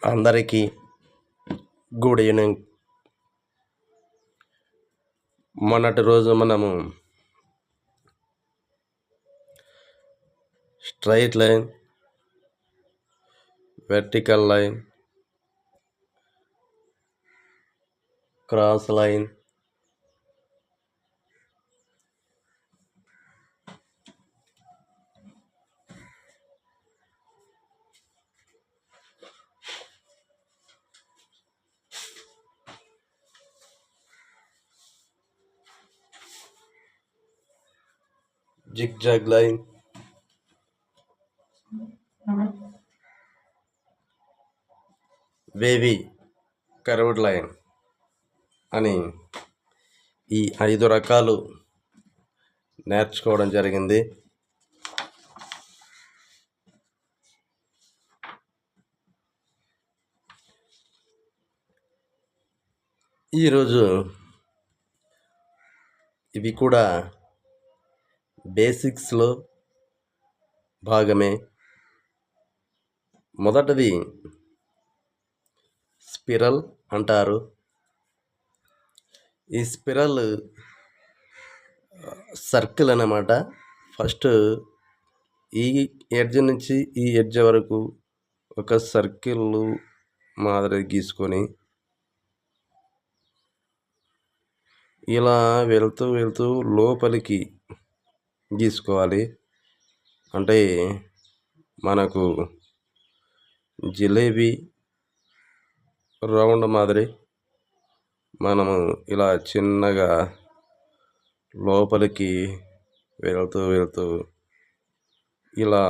అందరికీ good evening. మొన్నటి రోజు మనము straight line, vertical line, cross line, zigzag line, wavy curved line అని ఈ 5 రకాలు నేర్చుకోవడం జరిగింది. ఈరోజు ఇవి కూడా బేసిక్స్లో భాగమే. మొదటిది స్పిరల్ అంటారు. ఈ స్పిరల్ సర్కిల్ అన్నమాట. ఫస్ట్ ఈ ఎడ్జ్ నుంచి ఈ ఎడ్జ్ వరకు ఒక సర్కిల్ మాదిరి గీసుకొని ఇలా వెళ్తూ వెళ్తూ లోపలికి గీసుకోవాలి. అంటే మనకు జిలేబీ రౌండ్ మాదిరి మనము ఇలా చిన్నగా లోపలికి వెళ్తూ వెళ్తూ ఇలా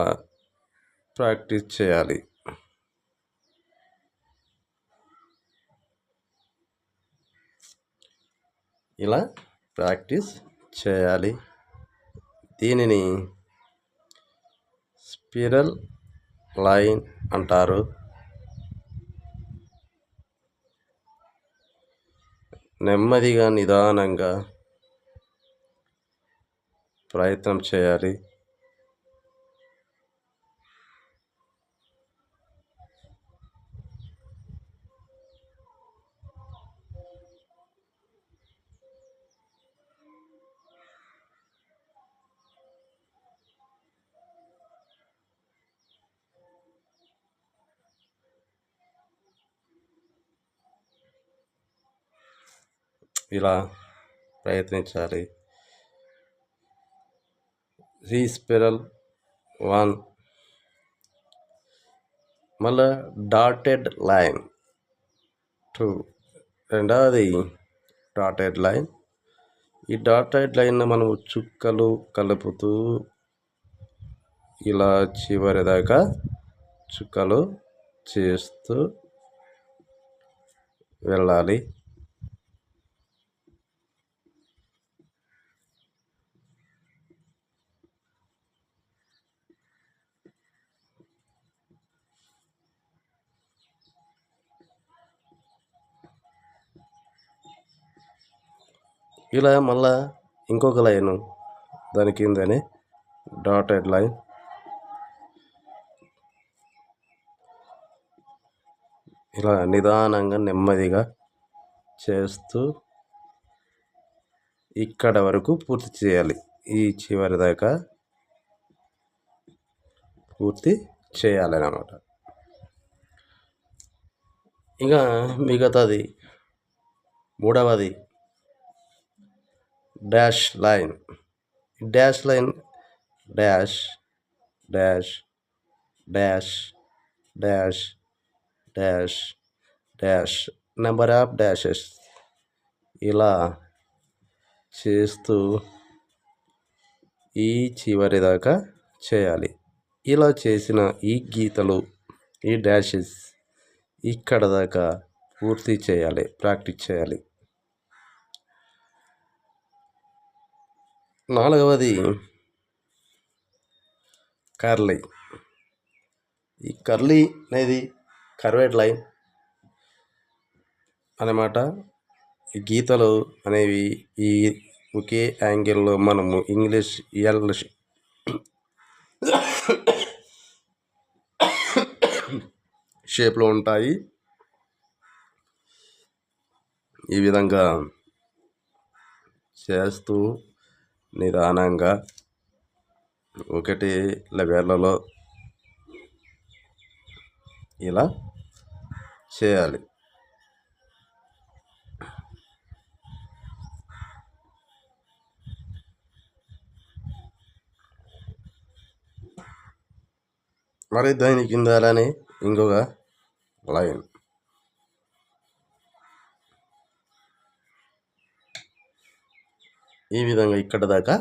ప్రాక్టీస్ చేయాలి. ఇలా ప్రాక్టీస్ చేయాలి. దీనిని స్పిరల్ లైన్ అంటారు. నెమ్మదిగా నిదానంగా ప్రయత్నం చేయాలి. ఇలా ప్రయత్నించాలి. స్పిరల్ 1, మళ్ళా డాటెడ్ లైన్ 2, రెండవది డాటెడ్ లైన్. ఈ డాటెడ్ లైన్ మనము చుక్కలు కలుపుతూ ఇలా చివరి దాకా చుక్కలు చేస్తూ వెళ్ళాలి. ఇలా మళ్ళా ఇంకొక లైను దాని కిందనే డాటెడ్ లైన్. ఇలా నిదానంగా నెమ్మదిగా చేస్తూ ఇక్కడ వరకు పూర్తి చేయాలి. ఈ చివరి దాకా పూర్తి చేయాలన్నమాట. ఇక మిగతాది మూడవది dash line. Dash line dash dash dash dash dash dash number of dashes ఇలా చేస్తూ ఈ చివరి దాకా చేయాలి. ఇలా చేసిన ఈ గీతలు, ఈ డాషెస్ ఇక్కడ దాకా పూర్తి చేయాలి, ప్రాక్టీస్ చేయాలి. నాలుగవది కర్లీ. ఈ కర్లీ అనేది కర్వేడ్ లైన్ అన్నమాట. ఈ గీతలు అనేవి ఈ ఒకే యాంగిల్లో మనము ఇంగ్లీష్ ఎల్ షేప్లో ఉంటాయి. ఈ విధంగా చేస్తూ నిదానంగా ఒకటి లెవెల్లలో ఇలా చేయాలి. మరి దాని కింద అలానే ఇంకొక లైన్ ఈ విధంగా ఇక్కడ దాకా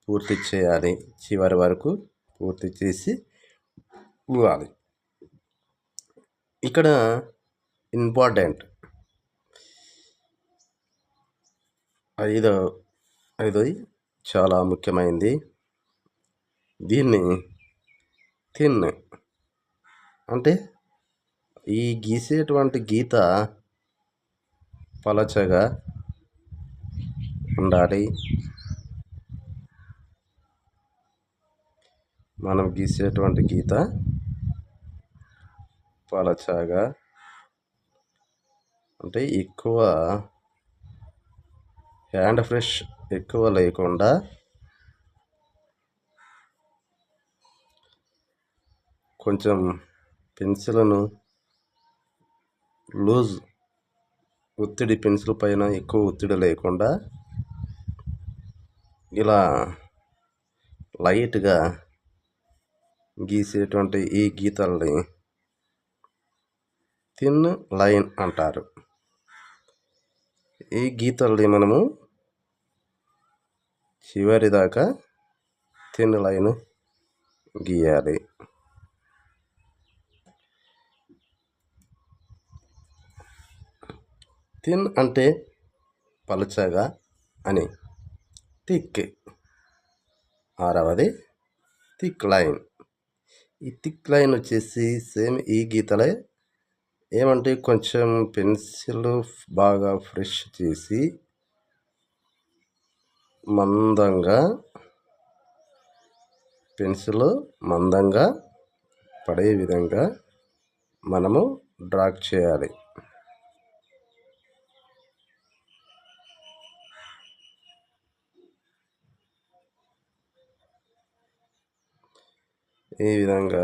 పూర్తి చేయాలి. చివరి వరకు పూర్తి చేసి ఇవ్వాలి. ఇక్కడ ఇంపార్టెంట్ ఐదోది చాలా ముఖ్యమైనది. దీన్ని థిన్ అంటే ఈ గీసేటువంటి గీత పలచగా ఉండాలి. మనం గీసేటువంటి గీత పలచగా అంటే ఎక్కువ హ్యాండ్ ఫ్రెష్ ఎక్కువ లేకుండా కొంచెం పెన్సిల్ను లూజ్ ఒత్తిడి పెన్సిల్ పైన ఎక్కువ ఒత్తిడి లేకుండా ఇలా లైట్గా గీసేటువంటి ఈ గీతల్ని థిన్ లైన్ అంటారు. ఈ గీతల్ని మనము చివరి దాకా థిన్ లైన్ గీయాలి. థిన్ అంటే పలుచగా అని, థిక్ ఆరవది థిక్ లైన్. ఈ థిక్ లైన్ వచ్చేసి సేమ్ ఈ గీతలే ఏమంటే కొంచెం పెన్సిల్ బాగా ఫ్రెష్ చేసి మందంగా పెన్సిల్ మందంగా పడే విధంగా మనము డ్రా చేయాలి. ఈ విధంగా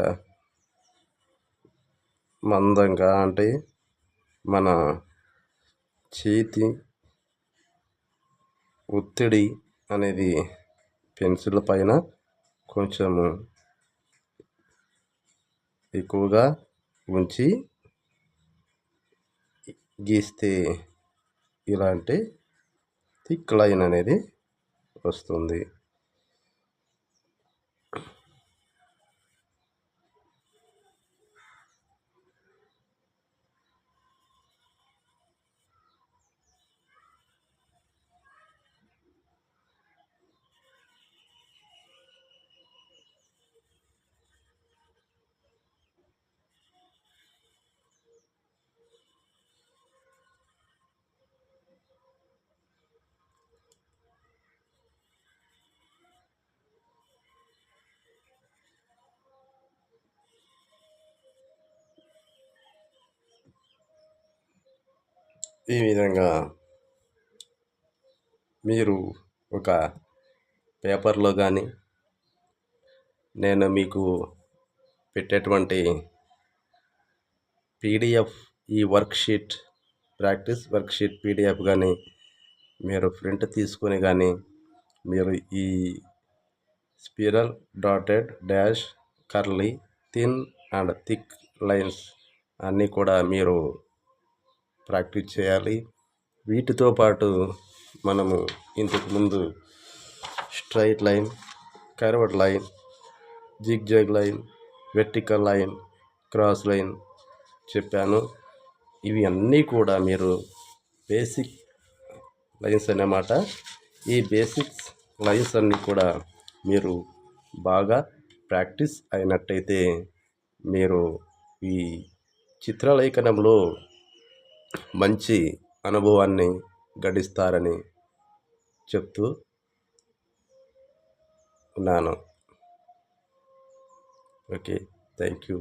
మందంగా అంటే మన చేతి ఒత్తిడి అనేది పెన్సిల్ పైన కొంచెము ఎక్కువగా ఉంచి గీస్తే ఇలాంటి థిక్ లైన్ అనేది వస్తుంది. ఈ విధంగా మీరు ఒక పేపర్లో కానీ నేను మీకు పెట్టేటువంటి పీడిఎఫ్ ఈ వర్క్షీట్ ప్రాక్టీస్ వర్క్షీట్ పీడిఎఫ్ కానీ మీరు ప్రింట్ తీసుకొని కానీ మీరు ఈ spiral dotted dash curly thin and thick lines అన్నీ కూడా మీరు ప్రాక్టీస్ చేయాలి. వీటితో పాటు మనము ఇంతకుముందు straight line, curved line, zigzag line, vertical line, cross line చెప్పాను. ఇవి అన్నీ కూడా మీరు బేసిక్ లైన్స్ అన్నమాట. ఈ బేసిక్స్ లైన్స్ అన్నీ కూడా మీరు బాగా ప్రాక్టీస్ అయినట్టయితే మీరు ఈ చిత్రలేఖనంలో మంచి అనుభవాన్ని గడిస్తారని చెప్తూ ఉన్నాను. Okay, thank you.